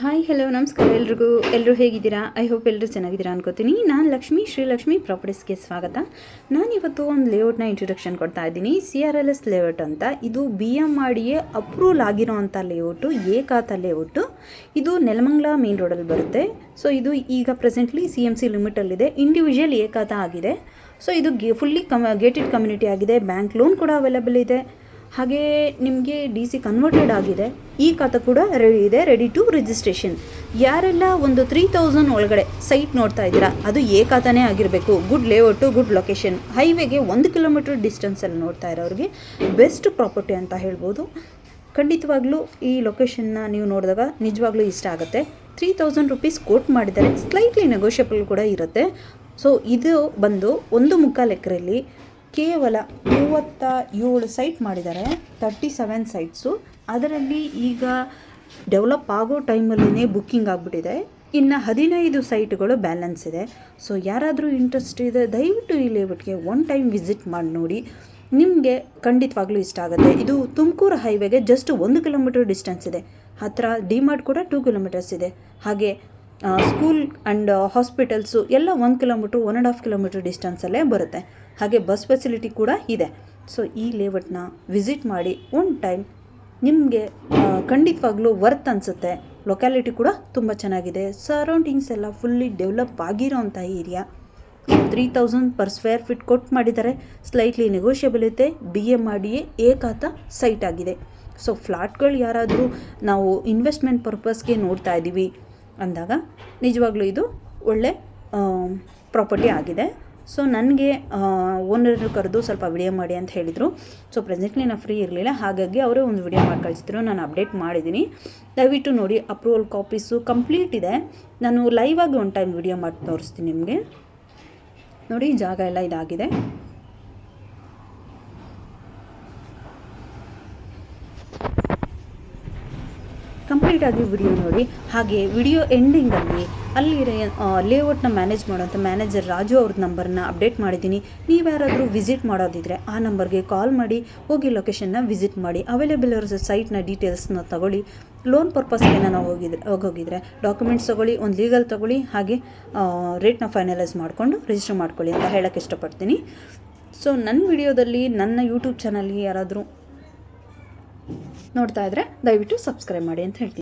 Hi hello ನಮಸ್ಕಾರ ಎಲ್ಲರೂ ಹೇಗಿದ್ದೀರಾ? ಐ ಹೋಪ್ ಎಲ್ಲರೂ ಚೆನ್ನಾಗಿದ್ದೀರಾ ಅನ್ಕೋತೀನಿ. ನಾನು ಶ್ರೀಲಕ್ಷ್ಮಿ ಪ್ರಾಪರ್ಟೀಸ್ಗೆ ಸ್ವಾಗತ. ನಾನಿವತ್ತು ಒಂದು ಲೇಔಟ್ನ ಇಂಟ್ರೊಡಕ್ಷನ್ ಕೊಡ್ತಾ ಇದ್ದೀನಿ. CRLS ಲೇಔಟ್ ಅಂತ. ಇದು BMRDA ಅಪ್ರೂವಲ್ ಆಗಿರೋವಂಥ ಲೇಔಟು, ಏಕಾತ ಲೇಔಟು. ಇದು ನೆಲಮಂಗಲ ಮೇನ್ ರೋಡಲ್ಲಿ ಬರುತ್ತೆ. ಸೊ ಇದು ಈಗ ಪ್ರೆಸೆಂಟ್ಲಿ CMC ಲಿಮಿಟಲ್ಲಿದೆ. ಇಂಡಿವಿಜುವಲ್ ಏಕಾತ ಆಗಿದೆ. ಸೊ ಇದು ಫುಲ್ಲಿ ಗೇಟೆಡ್ ಕಮ್ಯುನಿಟಿ ಆಗಿದೆ. ಬ್ಯಾಂಕ್ ಲೋನ್ ಕೂಡ ಅವೈಲೇಬಲ್ ಇದೆ. ಹಾಗೆ ನಿಮಗೆ DC ಕನ್ವರ್ಟೆಡ್ ಆಗಿದೆ. ಈ ಖಾತೆ ಕೂಡ ರೆಡಿ ಇದೆ, ರೆಡಿ ಟು ರಿಜಿಸ್ಟ್ರೇಷನ್. ಯಾರೆಲ್ಲ ಒಂದು 3000 ಒಳಗಡೆ ಸೈಟ್ ನೋಡ್ತಾ ಇದ್ದೀರಾ, ಅದು ಖಾತಾನೇ ಆಗಿರಬೇಕು. ಗುಡ್ ಲೇಔಟು, ಗುಡ್ ಲೊಕೇಶನ್, ಹೈವೇಗೆ 1 ಕಿಲೋಮೀಟರ್ ಡಿಸ್ಟೆನ್ಸಲ್ಲಿ ನೋಡ್ತಾ ಇರೋರಿಗೆ ಬೆಸ್ಟ್ ಪ್ರಾಪರ್ಟಿ ಅಂತ ಹೇಳ್ಬೋದು. ಖಂಡಿತವಾಗ್ಲೂ ಈ ಲೊಕೇಶನ್ನ ನೀವು ನೋಡಿದಾಗ ನಿಜವಾಗ್ಲೂ ಇಷ್ಟ ಆಗುತ್ತೆ. 3000 ರುಪೀಸ್ ಕೋಟ್ ಮಾಡಿದ್ದಾರೆ, ಸ್ಲೈಟ್ಲಿ ನೆಗೋಷಿಯಬಲ್ ಕೂಡ ಇರುತ್ತೆ. ಸೊ ಇದು ಬಂದು 1.25 ಎಕರೆಯಲ್ಲಿ ಕೇವಲ 37 ಸೈಟ್ ಮಾಡಿದ್ದಾರೆ, 37 ಸೈಟ್ಸು. ಅದರಲ್ಲಿ ಈಗ ಡೆವಲಪ್ ಆಗೋ ಟೈಮಲ್ಲಿನೇ ಬುಕ್ಕಿಂಗ್ ಆಗಿಬಿಟ್ಟಿದೆ. ಇನ್ನು 15 ಸೈಟ್ಗಳು ಬ್ಯಾಲೆನ್ಸ್ ಇದೆ. ಸೊ ಯಾರಾದರೂ ಇಂಟ್ರೆಸ್ಟ್ ಇದೆ, ದಯವಿಟ್ಟು ಈ ಲೇಔಟ್ಗೆ ಒನ್ ಟೈಮ್ ವಿಸಿಟ್ ಮಾಡಿ ನೋಡಿ, ನಿಮಗೆ ಖಂಡಿತವಾಗ್ಲೂ ಇಷ್ಟ ಆಗುತ್ತೆ. ಇದು ತುಮಕೂರು ಹೈವೇಗೆ ಜಸ್ಟ್ 1 ಕಿಲೋಮೀಟರ್ ಡಿಸ್ಟೆನ್ಸ್ ಇದೆ. ಹತ್ತಿರ ಡಿಮಾರ್ಟ್ ಕೂಡ 2 ಕಿಲೋಮೀಟರ್ಸ್ ಇದೆ. ಹಾಗೆ ಸ್ಕೂಲ್ ಆ್ಯಂಡ್ ಹಾಸ್ಪಿಟಲ್ಸು ಎಲ್ಲ 1 ಕಿಲೋಮೀಟ್ರ್ 1.5 ಕಿಲೋಮೀಟರ್ ಡಿಸ್ಟೆನ್ಸಲ್ಲೇ ಬರುತ್ತೆ. ಹಾಗೆ ಬಸ್ ಫೆಸಿಲಿಟಿ ಕೂಡ ಇದೆ. ಸೊ ಈ ಲೇಔಟ್ನ ವಿಸಿಟ್ ಮಾಡಿ ಒನ್ ಟೈಮ್, ನಿಮಗೆ ಖಂಡಿತವಾಗ್ಲೂ ವರ್ತ್ ಅನಿಸುತ್ತೆ. ಲೊಕ್ಯಾಲಿಟಿ ಕೂಡ ತುಂಬ ಚೆನ್ನಾಗಿದೆ. ಸರೌಂಡಿಂಗ್ಸ್ ಎಲ್ಲ ಫುಲ್ಲಿ ಡೆವಲಪ್ ಆಗಿರೋಂಥ ಏರಿಯಾ. 3000 ಪರ್ ಸ್ಕ್ವೇರ್ ಫೀಟ್ ಕೊಟ್ಟು ಮಾಡಿದ್ದಾರೆ, ಸ್ಲೈಟ್ಲಿ ನೆಗೋಷಿಯಬಲ್ ಇದೆ. BMRDA ಏಕಾತ ಸೈಟ್ ಆಗಿದೆ. ಸೊ ಫ್ಲಾಟ್ಗಳು ಯಾರಾದರೂ ನಾವು ಇನ್ವೆಸ್ಟ್ಮೆಂಟ್ ಪರ್ಪಸ್ಗೆ ನೋಡ್ತಾ ಇದ್ದೀವಿ ಅಂದಾಗ ನಿಜವಾಗ್ಲೂ ಇದು ಒಳ್ಳೆ ಪ್ರಾಪರ್ಟಿ ಆಗಿದೆ. ಸೊ ನನಗೆ ಓನರ್ ಕರೆದು ಸ್ವಲ್ಪ ವಿಡಿಯೋ ಮಾಡಿ ಅಂತ ಹೇಳಿದರು. ಸೊ ಪ್ರೆಸೆಂಟ್ಲಿ ನಾನು ಫ್ರೀ ಇರಲಿಲ್ಲ, ಹಾಗಾಗಿ ಅವರೇ ಒಂದು ವಿಡಿಯೋ ಮಾಡಿ ಕಳಿಸಿದ್ರು. ನಾನು ಅಪ್ಡೇಟ್ ಮಾಡಿದ್ದೀನಿ, ದಯವಿಟ್ಟು ನೋಡಿ. ಅಪ್ರೂವಲ್ ಕಾಪೀಸು ಕಂಪ್ಲೀಟ್ ಇದೆ. ನಾನು ಲೈವ್ ಆಗಿ ಒಂದು ಟೈಮ್ ವಿಡಿಯೋ ಮಾಡಿ ತೋರಿಸ್ತೀನಿ ನಿಮಗೆ. ನೋಡಿ, ಜಾಗ ಎಲ್ಲ ಇದಾಗಿದೆ. ಕಂಪ್ಲೀಟಾಗಿ ವಿಡಿಯೋ ನೋಡಿ. ಹಾಗೆ ವಿಡಿಯೋ ಎಂಡಿಂಗಲ್ಲಿ ಅಲ್ಲಿ ಲೇಔಟ್ನ ಮ್ಯಾನೇಜ್ ಮಾಡೋಂಥ ಮ್ಯಾನೇಜರ್ ರಾಜು ಅವ್ರದ್ದು ನಂಬರ್ನ ಅಪ್ಡೇಟ್ ಮಾಡಿದ್ದೀನಿ. ನೀವು ಯಾರಾದರೂ ವಿಸಿಟ್ ಮಾಡೋದಿದ್ದರೆ ಆ ನಂಬರ್ಗೆ ಕಾಲ್ ಮಾಡಿ ಹೋಗಿ ಲೊಕೇಶನ್ನ ವಿಸಿಟ್ ಮಾಡಿ. ಅವೈಲೇಬಲ್ ಇರೋ ಸೈಟ್ನ ಡೀಟೇಲ್ಸ್ನ ತಗೊಳ್ಳಿ. ಲೋನ್ ಪರ್ಪಸ್ಗೆ ನಾವು ಹೋಗಿದ್ರೆ ಡಾಕ್ಯುಮೆಂಟ್ಸ್ ತೊಗೊಳ್ಳಿ, ಒಂದು ಲೀಗಲ್ ತೊಗೊಳ್ಳಿ. ಹಾಗೆ ರೇಟ್ನ ಫೈನಲೈಸ್ ಮಾಡಿಕೊಂಡು ರಿಜಿಸ್ಟರ್ ಮಾಡ್ಕೊಳ್ಳಿ ಅಂತ ಹೇಳೋಕ್ಕೆ ಇಷ್ಟಪಡ್ತೀನಿ. ಸೊ ನನ್ನ ವಿಡಿಯೋದಲ್ಲಿ ನನ್ನ ಯೂಟ್ಯೂಬ್ ಚಾನಲ್ಗೆ ಯಾರಾದರೂ ನೋಡ್ತಾ ಇದ್ದರೆ ದಯವಿಟ್ಟು ಸಬ್ಸ್ಕ್ರೈಬ್ ಮಾಡಿ ಅಂತ ಹೇಳ್ತೀನಿ.